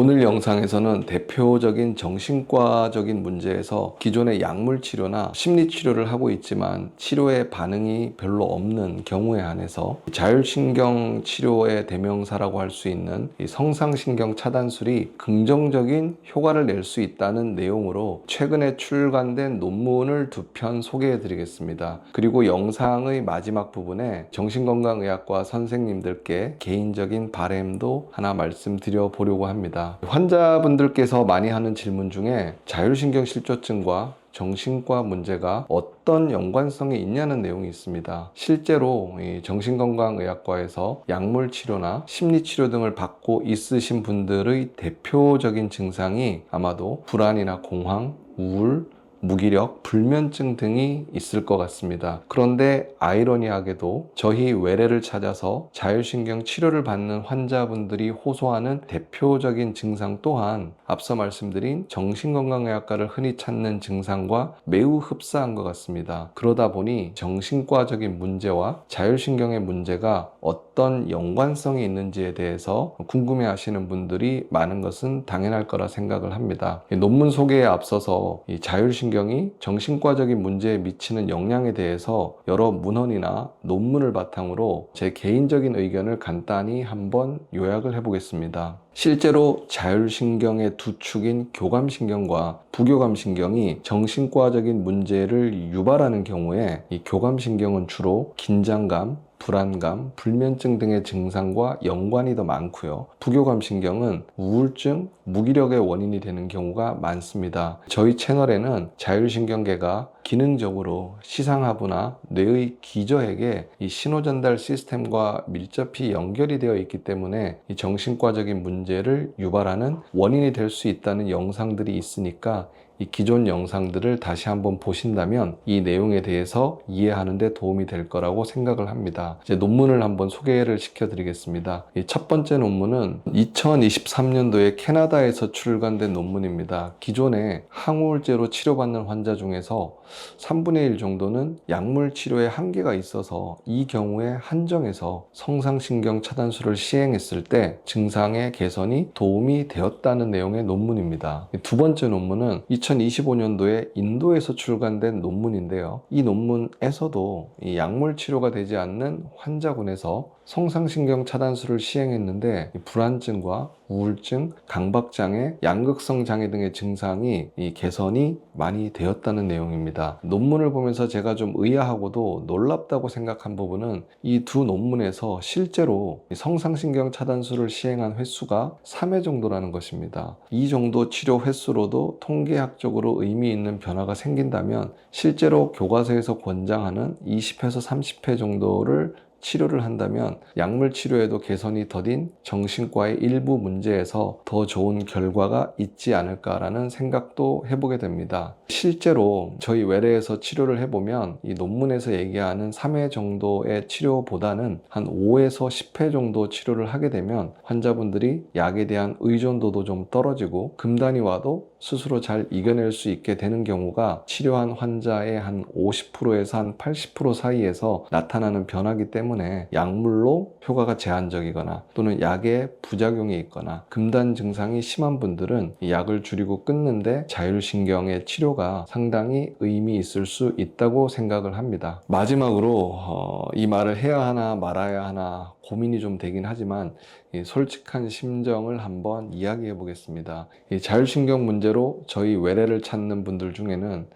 오늘 영상에서는 대표적인 정신과적인 문제에서 기존의 약물 치료나 심리 치료를 하고 있지만 치료에 반응이 별로 없는 경우에 한해서 자율신경 치료의 대명사라고 할 수 있는 이 성상신경 차단술이 긍정적인 효과를 낼 수 있다는 내용으로 최근에 출간된 논문을 두 편 소개해 드리겠습니다. 그리고 영상의 마지막 부분에 정신건강의학과 선생님들께 개인적인 바람도 하나 말씀드려 보려고 합니다. 환자분들께서 많이 하는 질문 중에 자율신경실조증과 정신과 문제가 어떤 연관성이 있냐는 내용이 있습니다. 실제로 이 정신건강의학과에서 약물 치료나 심리 치료 등을 받고 있으신 분들의 대표적인 증상이 아마도 불안이나 공황, 우울, 무기력, 불면증 등이 있을 것 같습니다. 그런데 아이러니하게도 저희 외래를 찾아서 자율신경 치료를 받는 환자분들이 호소하는 대표적인 증상 또한 앞서 말씀드린 정신건강의학과를 흔히 찾는 증상과 매우 흡사한 것 같습니다. 그러다 보니 정신과적인 문제와 자율신경의 문제가 어떤 연관성이 있는지에 대해서 궁금해 하시는 분들이 많은 것은 당연할 거라 생각을 합니다. 논문 소개에 앞서서 이 자율신경이 정신과적인 문제에 미치는 영향에 대해서 여러 문헌이나 논문을 바탕으로 제 개인적인 의견을 간단히 한번 요약을 해보겠습니다. 실제로 자율신경의 두 축인 교감신경과 부교감신경이 정신과적인 문제를 유발하는 경우에 이 교감신경은 주로 긴장감, 불안감, 불면증 등의 증상과 연관이 더 많고요. 부교감신경은 우울증, 무기력의 원인이 되는 경우가 많습니다. 저희 채널에는 자율신경계가 기능적으로 시상하부나 뇌의 기저핵에 이 신호전달 시스템과 밀접히 연결이 되어 있기 때문에 이 정신과적인 문제를 유발하는 원인이 될 수 있다는 영상들이 있으니까 이 기존 영상들을 다시 한번 보신다면 이 내용에 대해서 이해하는 데 도움이 될 거라고 생각을 합니다. 이제 논문을 한번 소개를 시켜드리겠습니다. 이 첫 번째 논문은 2023년도에 캐나다에서 출간된 논문입니다. 기존에 항우울제로 치료받는 환자 중에서 3분의 1 정도는 약물 치료에 한계가 있어서 이 경우에 한정해서 성상신경 차단술을 시행했을 때 증상의 개선이 도움이 되었다는 내용의 논문입니다. 두 번째 논문은 2025년도에 인도에서 출간된 논문인데요. 이 논문에서도 이 약물 치료가 되지 않는 환자군에서 성상신경 차단술을 시행했는데 불안증과 우울증, 강박장애, 양극성 장애 등의 증상이 개선이 많이 되었다는 내용입니다. 논문을 보면서 제가 좀 의아하고도 놀랍다고 생각한 부분은 이 두 논문에서 실제로 성상신경 차단술을 시행한 횟수가 3회 정도라는 것입니다. 이 정도 치료 횟수로도 통계학적으로 의미 있는 변화가 생긴다면 실제로 교과서에서 권장하는 20회에서 30회 정도를 치료를 한다면 약물 치료에도 개선이 더딘 정신과의 일부 문제에서 더 좋은 결과가 있지 않을까라는 생각도 해보게 됩니다. 실제로 저희 외래에서 치료를 해보면 이 논문에서 얘기하는 3회 정도의 치료보다는 한 5에서 10회 정도 치료를 하게 되면 환자분들이 약에 대한 의존도도 좀 떨어지고 금단이 와도 스스로 잘 이겨낼 수 있게 되는 경우가 치료한 환자의 한 50%에서 한 80% 사이에서 나타나는 변화이기 때문에 약물로 효과가 제한적이거나 또는 약에 부작용이 있거나 금단 증상이 심한 분들은 이 약을 줄이고 끊는데 자율신경의 치료가 상당히 의미 있을 수 있다고 생각을 합니다. 마지막으로 이 말을 해야 하나 말아야 하나 고민이 좀 되긴 하지만 솔직한 심정을 한번 이야기해 보겠습니다. 자율신경 문제로 저희 외래를 찾는 분들 중에는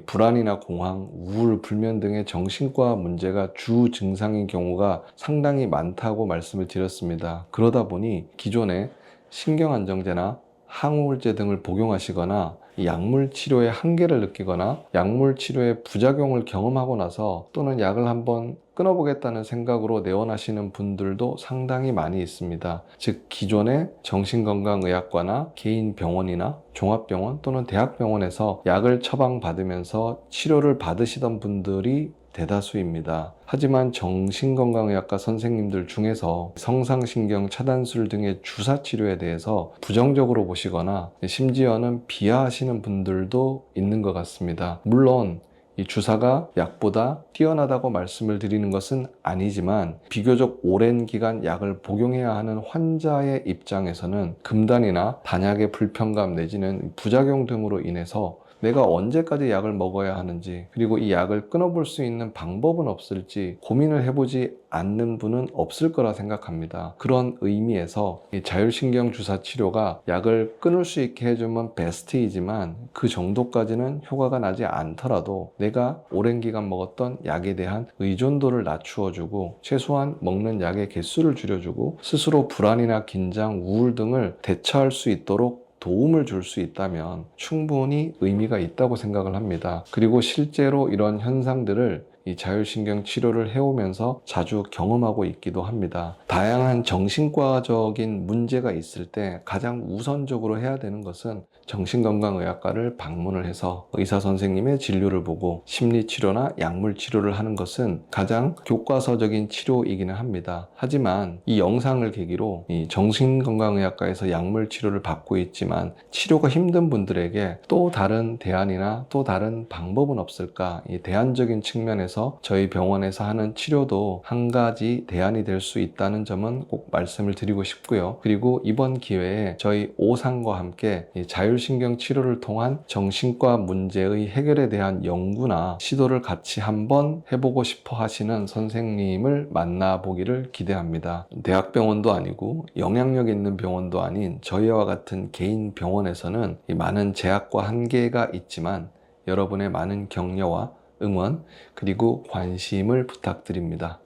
불안이나 공황, 우울, 불면 등의 정신과 문제가 주 증상인 경우가 상당히 많다고 말씀을 드렸습니다. 그러다 보니 기존에 신경안정제나 항우울제 등을 복용하시거나 약물 치료의 한계를 느끼거나 약물 치료의 부작용을 경험하고 나서 또는 약을 한번 끊어보겠다는 생각으로 내원하시는 분들도 상당히 많이 있습니다. 즉 기존의 정신건강의학과나 개인 병원이나 종합병원 또는 대학병원에서 약을 처방받으면서 치료를 받으시던 분들이 대다수입니다. 하지만 정신건강의학과 선생님들 중에서 성상신경 차단술 등의 주사치료에 대해서 부정적으로 보시거나 심지어는 비하하시는 분들도 있는 것 같습니다. 물론 이 주사가 약보다 뛰어나다고 말씀을 드리는 것은 아니지만 비교적 오랜 기간 약을 복용해야 하는 환자의 입장에서는 금단이나 단약의 불편감 내지는 부작용 등으로 인해서 내가 언제까지 약을 먹어야 하는지, 그리고 이 약을 끊어볼 수 있는 방법은 없을지 고민을 해보지 않는 분은 없을 거라 생각합니다. 그런 의미에서 이 자율신경 주사 치료가 약을 끊을 수 있게 해주면 베스트이지만 그 정도까지는 효과가 나지 않더라도 내가 오랜 기간 먹었던 약에 대한 의존도를 낮추어주고 최소한 먹는 약의 개수를 줄여주고 스스로 불안이나 긴장, 우울 등을 대처할 수 있도록 도움을 줄 수 있다면 충분히 의미가 있다고 생각을 합니다. 그리고 실제로 이런 현상들을 이 자율신경 치료를 해오면서 자주 경험하고 있기도 합니다. 다양한 정신과적인 문제가 있을 때 가장 우선적으로 해야 되는 것은 정신건강의학과를 방문을 해서 의사 선생님의 진료를 보고 심리치료나 약물치료를 하는 것은 가장 교과서적인 치료이기는 합니다. 하지만 이 영상을 계기로 이 정신건강의학과에서 약물치료를 받고 있지만 치료가 힘든 분들에게 또 다른 대안이나 또 다른 방법은 없을까? 이 대안적인 측면에서 저희 병원에서 하는 치료도 한 가지 대안이 될 수 있다는 점은 꼭 말씀을 드리고 싶고요. 그리고 이번 기회에 저희 오상과 함께 이 자율신경 치료를 통한 정신과 문제의 해결에 대한 연구나 시도를 같이 한번 해보고 싶어 하시는 선생님을 만나보기를 기대합니다. 대학병원도 아니고 영향력 있는 병원도 아닌 저희와 같은 개인 병원에서는 이 많은 제약과 한계가 있지만 여러분의 많은 격려와 응원 그리고 관심을 부탁드립니다.